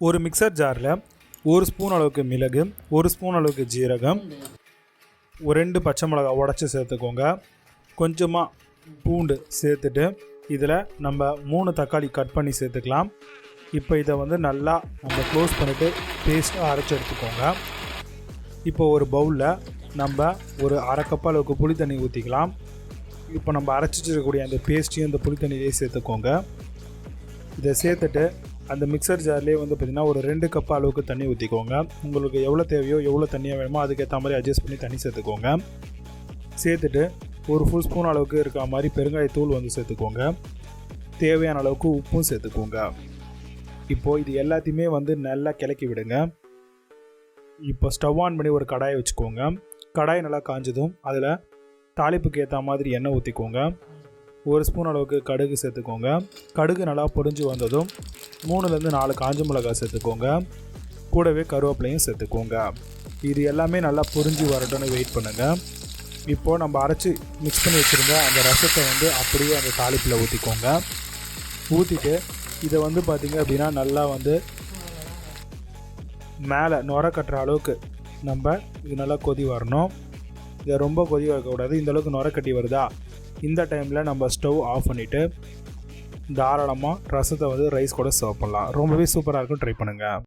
ஒரு மிக்சர் ஜாரில் 1 ஸ்பூன் அளவுக்கு மிளகு, 1 ஸ்பூன் அளவுக்கு ஜீரகம், 2 பச்சை மிளகாய் உடச்சி சேர்த்துக்கோங்க. கொஞ்சமாக பூண்டு சேர்த்துட்டு இதில் நம்ம 3 தக்காளி கட் பண்ணி சேர்த்துக்கலாம். இப்போ இதை நல்லா நம்ம க்ளோஸ் பண்ணிவிட்டு பேஸ்ட்டாக அரைச்சி எடுத்துக்கோங்க. இப்போ ஒரு பவுலில் நம்ம ஒரு அரை கப் அளவுக்கு புளி தண்ணி ஊற்றிக்கலாம். இப்போ நம்ம அரைச்சிருக்கக்கூடிய அந்த பேஸ்ட்டையும் இந்த புளி தண்ணியிலே சேர்த்துக்கோங்க. இதை சேர்த்துட்டு அந்த மிக்சர் ஜார்லேயே பார்த்திங்கன்னா ஒரு 2 கப் அளவுக்கு தண்ணி ஊற்றிக்கோங்க. உங்களுக்கு எவ்வளோ தேவையோ எவ்வளோ தண்ணியாக வேணுமோ அதுக்கேற்ற மாதிரி அட்ஜஸ்ட் பண்ணி தண்ணி சேர்த்துக்கோங்க. சேர்த்துட்டு ஒரு ஃபுல் ஸ்பூன் அளவுக்கு இருக்கிற மாதிரி பெருங்காயத்தூள் சேர்த்துக்கோங்க. தேவையான அளவுக்கு உப்பும் சேர்த்துக்கோங்க. இப்போது இது எல்லாத்தையுமே நல்லா கிளக்கி விடுங்க. இப்போ ஸ்டவ் ஆன் பண்ணி ஒரு கடாயை வச்சுக்கோங்க. கடாய் நல்லா காஞ்சதும் அதில் தாளிப்புக்கு ஏற்ற மாதிரி எண்ணெய் ஊற்றிக்கோங்க. 1 ஸ்பூன் அளவுக்கு கடுகு சேர்த்துக்கோங்க. கடுகு நல்லா பொரிஞ்சு வந்ததும் 3லேருந்து 4 காஞ்ச மிளகாய் சேர்த்துக்கோங்க. கூடவே கருவேப்பிலையும் சேர்த்துக்கோங்க. இது எல்லாமே நல்லா பொரிஞ்சு வரட்டும்னு வெயிட் பண்ணுங்கள். இப்போது நம்ம அரைச்சி மிக்ஸ் பண்ணி வச்சுருந்த அந்த ரசத்தை அப்படியே அந்த தாளிப்பில் ஊற்றிக்கோங்க. ஊற்றிட்டு இதை பார்த்திங்க அப்படின்னா நல்லா மேலே நுர கட்டுற அளவுக்கு இது நல்லா கொதி வரணும். இதை ரொம்ப கொதி வரக்கூடாது. இந்தளவுக்கு நுர கட்டி வருதா, இந்த டைமில் நம்ம ஸ்டவ் ஆஃப் பண்ணிவிட்டு தாராளமாக ரசத்தை ரைஸ் கூட சர்வ் பண்ணலாம். ரொம்பவே சூப்பராக இருக்கும். ட்ரை பண்ணுங்கள்.